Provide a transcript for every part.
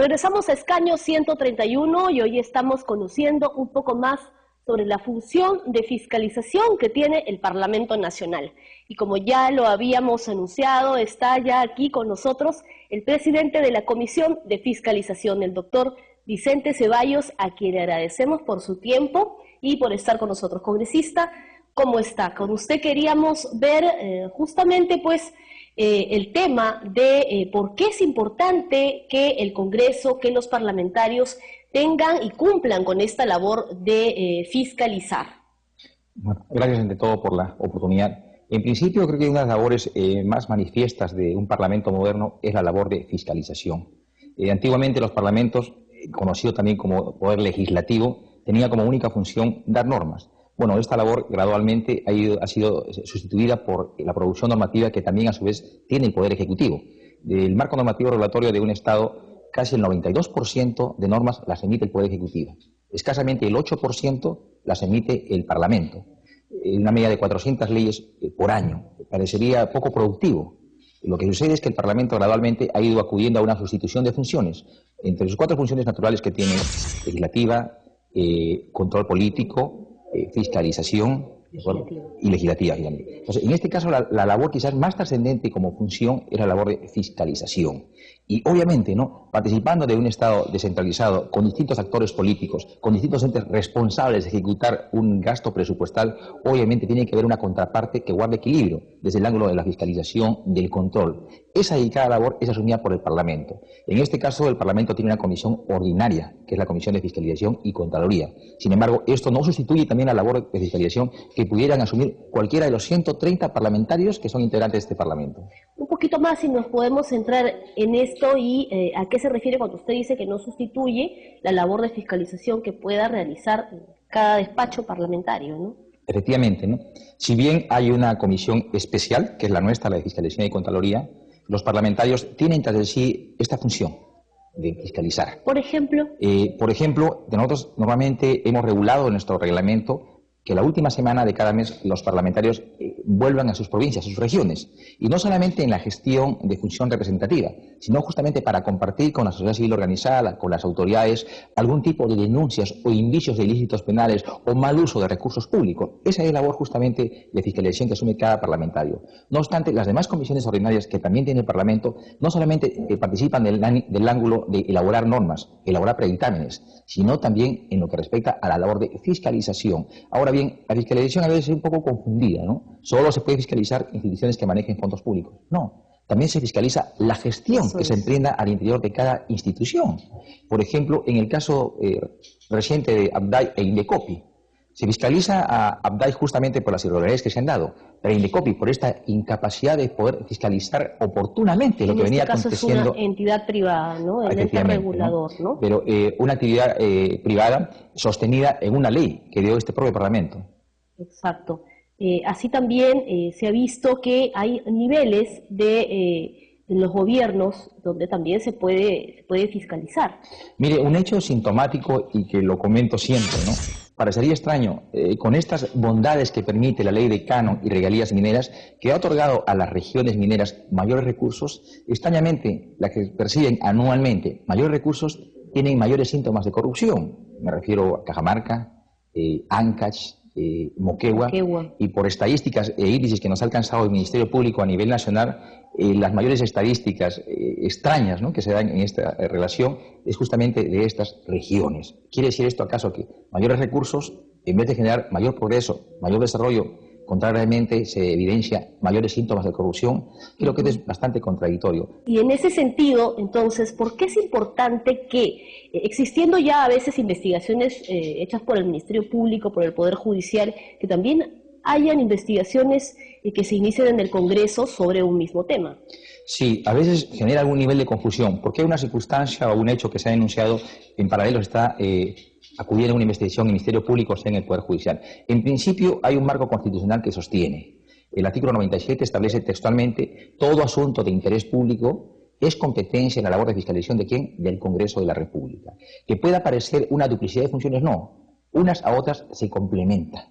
Regresamos a Escaño 131 y hoy estamos conociendo un poco más sobre la función de fiscalización que tiene el Parlamento Nacional. Y como ya lo habíamos anunciado, está ya aquí con nosotros el presidente de la Comisión de Fiscalización, el doctor Vicente Ceballos, a quien le agradecemos por su tiempo y por estar con nosotros. Congresista, ¿cómo está? Con usted queríamos ver justamente pues el tema de por qué es importante que el Congreso, que los parlamentarios tengan y cumplan con esta labor de fiscalizar. Bueno, gracias ante todo por la oportunidad. En principio creo que una de las labores más manifiestas de un parlamento moderno es la labor de fiscalización. Antiguamente los parlamentos, conocido también como poder legislativo, tenía como única función dar normas. Bueno, esta labor gradualmente ha sido sustituida por la producción normativa que también a su vez tiene el Poder Ejecutivo. Del marco normativo regulatorio de un Estado, casi el 92% de normas las emite el Poder Ejecutivo. Escasamente el 8% las emite el Parlamento. Una media de 400 leyes por año. Parecería poco productivo. Lo que sucede es que el Parlamento gradualmente ha ido acudiendo a una sustitución de funciones. Entre sus 4 funciones naturales que tiene: legislativa, control político, fiscalización y legislativa. Entonces, en este caso, la labor quizás más trascendente como función es la labor de fiscalización. Y obviamente, ¿no?, participando de un Estado descentralizado, con distintos actores políticos, con distintos entes responsables de ejecutar un gasto presupuestal, obviamente tiene que haber una contraparte que guarde equilibrio desde el ángulo de la fiscalización, del control. Esa dedicada labor es asumida por el Parlamento. En este caso, el Parlamento tiene una comisión ordinaria, que es la Comisión de Fiscalización y Contraloría. Sin embargo, esto no sustituye también la labor de fiscalización que pudieran asumir cualquiera de los 130 parlamentarios que son integrantes de este Parlamento. Un poquito más, si nos podemos centrar en esto y a qué se refiere cuando usted dice que no sustituye la labor de fiscalización que pueda realizar cada despacho parlamentario, ¿no? Efectivamente, ¿no? Si bien hay una comisión especial, que es la nuestra, la de Fiscalización y Contraloría, los parlamentarios tienen tras de sí esta función de fiscalizar. Por ejemplo, nosotros normalmente hemos regulado en nuestro reglamento que la última semana de cada mes los parlamentarios vuelvan a sus provincias, a sus regiones, y no solamente en la gestión de función representativa, sino justamente para compartir con la sociedad civil organizada, con las autoridades, algún tipo de denuncias o indicios de ilícitos penales o mal uso de recursos públicos. Esa es la labor justamente de fiscalización que asume cada parlamentario. No obstante, las demás comisiones ordinarias que también tiene el Parlamento no solamente participan del ángulo de elaborar normas, elaborar predictámenes, sino también en lo que respecta a la labor de fiscalización. Ahora bien, la fiscalización a veces es un poco confundida, ¿no? Solo se puede fiscalizar instituciones que manejen fondos públicos. No, también se fiscaliza la gestión que se emprenda al interior de cada institución. Por ejemplo, en el caso reciente de Abday e Indecopi, se fiscaliza a Abday justamente por las irregularidades que se han dado, pero Indecopi por esta incapacidad de poder fiscalizar oportunamente lo que venía aconteciendo. En este caso es una entidad privada, ¿no? El ente regulador, ¿no? Pero una actividad privada sostenida en una ley que dio este propio Parlamento. Exacto. Así también se ha visto que hay niveles de los gobiernos donde también se puede fiscalizar. Mire, un hecho sintomático y que lo comento siempre, ¿no? Parecería extraño, con estas bondades que permite la ley de canon y regalías mineras, que ha otorgado a las regiones mineras mayores recursos, extrañamente, las que perciben anualmente mayores recursos tienen mayores síntomas de corrupción. Me refiero a Cajamarca, Ancash, Moquegua, y por estadísticas e índices que nos ha alcanzado el Ministerio Público a nivel nacional, las mayores estadísticas extrañas, ¿no?, que se dan en esta relación es justamente de estas regiones. ¿Quiere decir esto acaso que mayores recursos, en vez de generar mayor progreso, mayor desarrollo, contrariamente se evidencia mayores síntomas de corrupción? Creo que es bastante contradictorio. Y en ese sentido, entonces, ¿por qué es importante que, existiendo ya a veces investigaciones hechas por el Ministerio Público, por el Poder Judicial, que también hayan investigaciones que se inicien en el Congreso sobre un mismo tema? Sí, a veces genera algún nivel de confusión, porque hay una circunstancia o un hecho que se ha denunciado, en paralelo está acudir a una investigación en el Ministerio Público o sea en el Poder Judicial. En principio hay un marco constitucional que sostiene. El artículo 97 establece textualmente: todo asunto de interés público es competencia en la labor de fiscalización ¿de quién? Del Congreso de la República. Que pueda parecer una duplicidad de funciones, no. Unas a otras se complementan.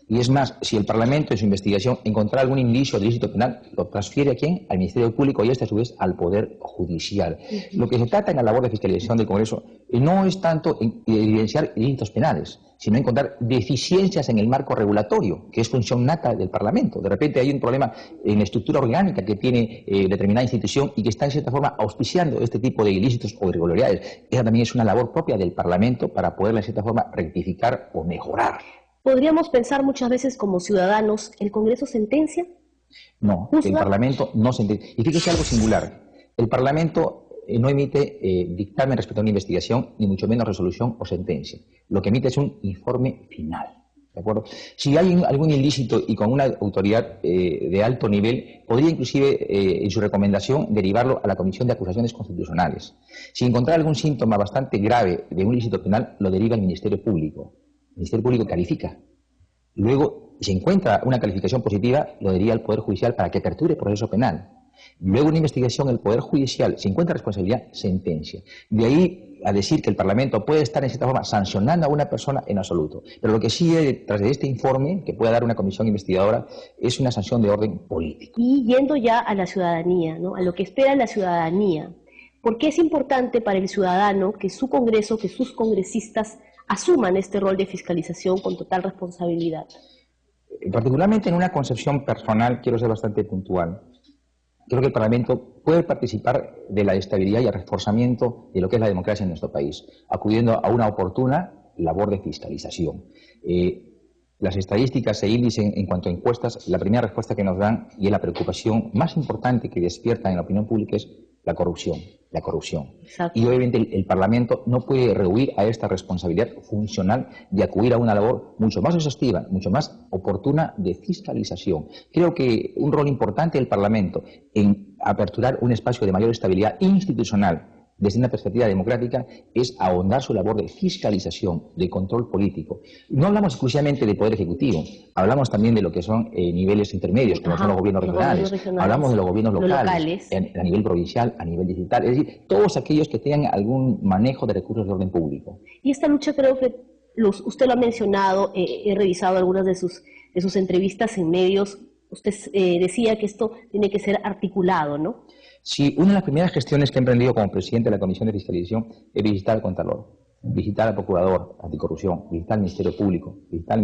Y es más, si el Parlamento en su investigación encontrara algún indicio de ilícito penal, lo transfiere ¿a quién? Al Ministerio Público y este a su vez al Poder Judicial. Lo que se trata en la labor de fiscalización del Congreso no es tanto en evidenciar ilícitos penales, sino encontrar deficiencias en el marco regulatorio, que es función nata del Parlamento. De repente hay un problema en la estructura orgánica que tiene determinada institución y que está en cierta forma auspiciando este tipo de ilícitos o irregularidades. Esa también es una labor propia del Parlamento para poderla en cierta forma rectificar o mejorar. Podríamos pensar muchas veces como ciudadanos, ¿el Congreso sentencia? No, ¿Juzga? el Parlamento no sentencia. Y fíjese algo singular. El Parlamento no emite dictamen respecto a una investigación, ni mucho menos resolución o sentencia. Lo que emite es un informe final. ¿De acuerdo? Si hay algún ilícito y con una autoridad de alto nivel, podría inclusive en su recomendación derivarlo a la Comisión de Acusaciones Constitucionales. Si encontrara algún síntoma bastante grave de un ilícito penal, lo deriva al Ministerio Público. El Ministerio Público califica. Luego, si encuentra una calificación positiva, lo deriva al Poder Judicial para que aperture el proceso penal. Luego, una investigación, el Poder Judicial, si encuentra responsabilidad, sentencia. De ahí a decir que el Parlamento puede estar en cierta forma sancionando a una persona en absoluto. Pero lo que sí hay detrás de este informe, que puede dar una comisión investigadora, es una sanción de orden político. Y yendo ya a la ciudadanía, ¿no? A lo que espera la ciudadanía, ¿por qué es importante para el ciudadano que su Congreso, que sus congresistas asuman este rol de fiscalización con total responsabilidad? Particularmente en una concepción personal, quiero ser bastante puntual. Creo que el Parlamento puede participar de la estabilidad y el reforzamiento de lo que es la democracia en nuestro país, acudiendo a una oportuna labor de fiscalización. Las estadísticas e índices en cuanto a encuestas, la primera respuesta que nos dan y es la preocupación más importante que despierta en la opinión pública es la corrupción, la corrupción. Exacto. Y obviamente el Parlamento no puede rehuir a esta responsabilidad funcional de acudir a una labor mucho más exhaustiva, mucho más oportuna de fiscalización. Creo que un rol importante del Parlamento en aperturar un espacio de mayor estabilidad institucional desde una perspectiva democrática es ahondar su labor de fiscalización, de control político. No hablamos exclusivamente de poder ejecutivo, hablamos también de lo que son niveles intermedios, como son los gobiernos regionales, hablamos de los gobiernos locales. A nivel provincial, a nivel digital, es decir, todos aquellos que tengan algún manejo de recursos de orden público. Y esta lucha creo que usted lo ha mencionado, he revisado algunas de sus entrevistas en medios, usted decía que esto tiene que ser articulado, ¿no? Sí, una de las primeras gestiones que he emprendido como presidente de la Comisión de Fiscalización es visitar al Contralor, visitar al Procurador Anticorrupción, visitar al Ministerio Público, visitar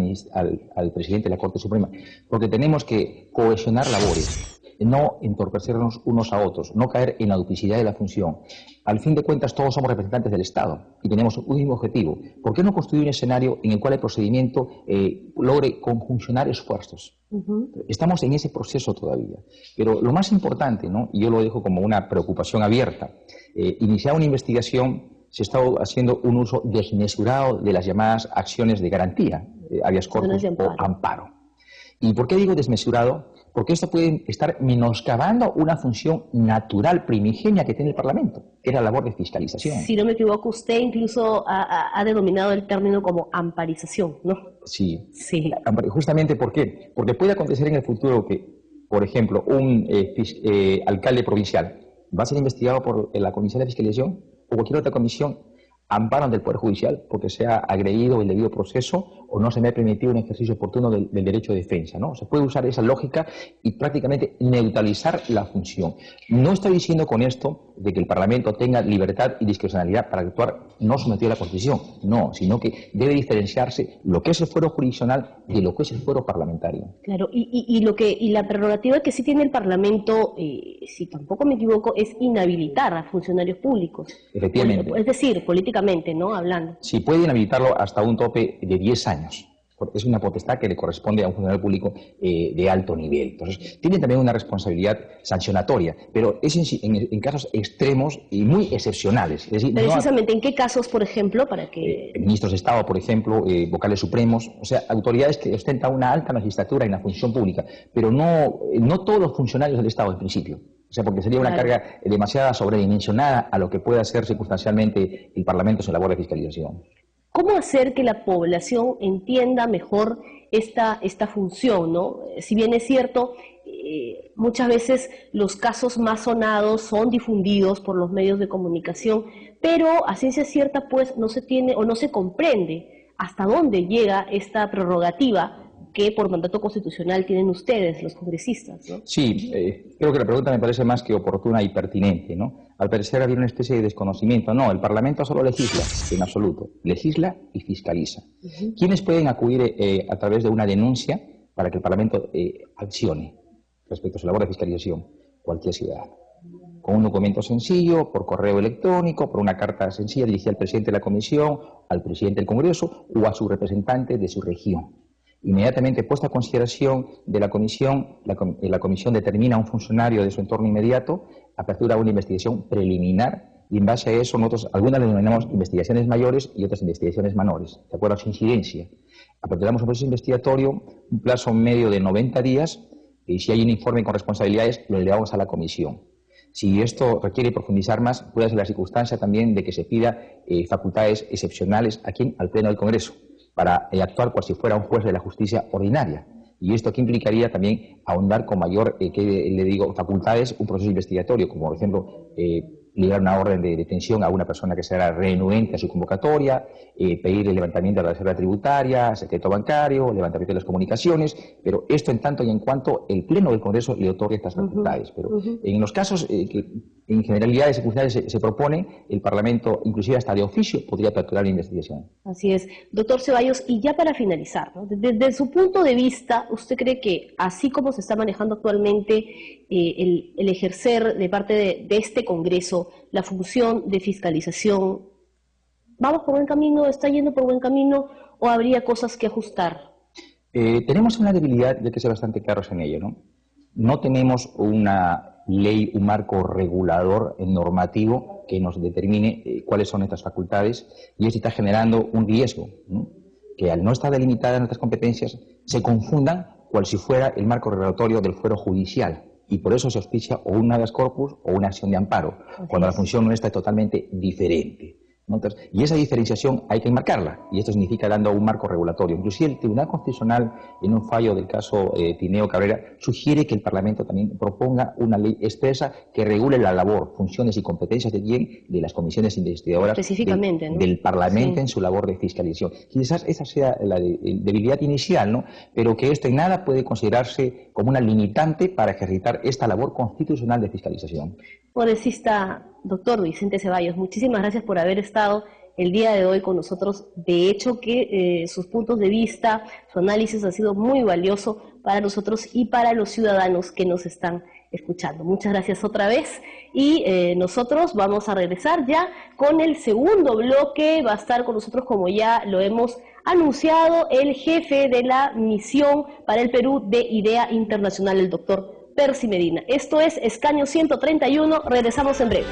al Presidente de la Corte Suprema, porque tenemos que cohesionar labores, no entorpecernos unos a otros, no caer en la duplicidad de la función. Al fin de cuentas, todos somos representantes del Estado y tenemos un mismo objetivo. ¿Por qué no construir un escenario en el cual el procedimiento logre conjuncionar esfuerzos? Estamos en ese proceso todavía. Pero lo más importante, ¿no? Y yo lo dejo como una preocupación abierta, iniciar una investigación, se está haciendo un uso desmesurado de las llamadas acciones de garantía, habeas corpus o amparo. ¿Y por qué digo desmesurado? Porque esto puede estar menoscabando una función natural, primigenia que tiene el Parlamento, que es la labor de fiscalización. Si no me equivoco, usted incluso ha denominado el término como amparización, ¿no? Sí. Sí. Justamente, ¿por qué? Porque puede acontecer en el futuro que, por ejemplo, un alcalde provincial va a ser investigado por la Comisión de Fiscalización o cualquier otra comisión, amparo ante el Poder Judicial porque se ha agredido el debido proceso o no se me ha permitido un ejercicio oportuno del derecho de defensa, ¿no? Se puede usar esa lógica y prácticamente neutralizar la función. No estoy diciendo con esto de que el Parlamento tenga libertad y discrecionalidad para actuar no sometido a la Constitución, no, sino que debe diferenciarse lo que es el fuero jurisdiccional de lo que es el fuero parlamentario. Claro, y la prerrogativa que sí tiene el Parlamento, si tampoco me equivoco, es inhabilitar a funcionarios públicos. Efectivamente. Es decir, políticamente, ¿no? Hablando. Sí, puede inhabilitarlo hasta un tope de 10 años. Es una potestad que le corresponde a un funcionario público de alto nivel. Entonces, tiene también una responsabilidad sancionatoria, pero es en casos extremos y muy excepcionales. Es decir, precisamente, ¿en qué casos, por ejemplo, para que...? Ministros de Estado, por ejemplo, vocales supremos, o sea, autoridades que ostentan una alta magistratura en la función pública, pero no todos los funcionarios del Estado, en principio. O sea, porque sería una carga demasiado sobredimensionada a lo que pueda hacer circunstancialmente el Parlamento en su labor de fiscalización. ¿Cómo hacer que la población entienda mejor esta función, ¿no? Si bien es cierto, muchas veces los casos más sonados son difundidos por los medios de comunicación, pero a ciencia cierta pues no se tiene o no se comprende hasta dónde llega esta prerrogativa que por mandato constitucional tienen ustedes, los congresistas, ¿no? Sí, creo que la pregunta me parece más que oportuna y pertinente, ¿no? Al parecer había una especie de desconocimiento. No, el Parlamento solo legisla, en absoluto. Legisla y fiscaliza. ¿Quiénes pueden acudir a través de una denuncia para que el Parlamento accione respecto a su labor de fiscalización? Cualquier ciudadano. Con un documento sencillo, por correo electrónico, por una carta sencilla dirigida al presidente de la Comisión, al presidente del Congreso o a su representante de su región. Inmediatamente puesta a consideración de la Comisión, la Comisión determina a un funcionario de su entorno inmediato, apertura una investigación preliminar y en base a eso nosotros, algunas le denominamos investigaciones mayores y otras investigaciones menores, de acuerdo a su incidencia. Aperturamos un proceso investigatorio, un plazo medio de 90 días y si hay un informe con responsabilidades lo elevamos a la Comisión. Si esto requiere profundizar más, puede ser la circunstancia también de que se pida facultades excepcionales aquí al Pleno del Congreso para actuar cual si fuera un juez de la justicia ordinaria. Y esto aquí implicaría también ahondar con mayor, facultades un proceso investigatorio, como por ejemplo liberar una orden de detención a una persona que será renuente a su convocatoria, pedir el levantamiento de la reserva tributaria, secreto bancario, levantamiento de las comunicaciones, pero esto en tanto y en cuanto el Pleno del Congreso le otorgue estas facultades. Pero en los casos que en generalidades circunstancias se propone, el Parlamento, inclusive hasta de oficio, podría aperturar la investigación. Así es. Doctor Ceballos, y ya para finalizar, ¿no? Desde su punto de vista, ¿usted cree que así como se está manejando actualmente el ejercer de parte de este Congreso la función de fiscalización, vamos por buen camino, está yendo por buen camino o habría cosas que ajustar? Tenemos una debilidad, hay que ser bastante claros en ello, ¿no? No tenemos una ley, un marco regulador normativo que nos determine cuáles son estas facultades y esto está generando un riesgo, ¿no? Que al no estar delimitada en nuestras competencias se confundan cual si fuera el marco regulatorio del fuero judicial y por eso se auspicia o un habeas corpus o una acción de amparo, cuando la función nuestra es totalmente diferente, ¿no? Entonces, y esa diferenciación hay que enmarcarla, y esto significa dando un marco regulatorio. Inclusive el Tribunal Constitucional, en un fallo del caso Tineo Cabrera, sugiere que el Parlamento también proponga una ley expresa que regule la labor, funciones y competencias de las comisiones investigadoras específicamente, ¿no? del Parlamento en su labor de fiscalización. Quizás esa sea la debilidad inicial, ¿no? Pero que esto en nada puede considerarse como una limitante para ejercitar esta labor constitucional de fiscalización. Congresista doctor Vicente Ceballos, muchísimas gracias por haber estado el día de hoy con nosotros. De hecho que sus puntos de vista, su análisis ha sido muy valioso para nosotros y para los ciudadanos que nos están escuchando. Muchas gracias otra vez y nosotros vamos a regresar ya con el segundo bloque. Va a estar con nosotros, como ya lo hemos anunciado, el jefe de la misión para el Perú de IDEA Internacional, el doctor Percy Medina. Esto es Escaño 131, regresamos en breve.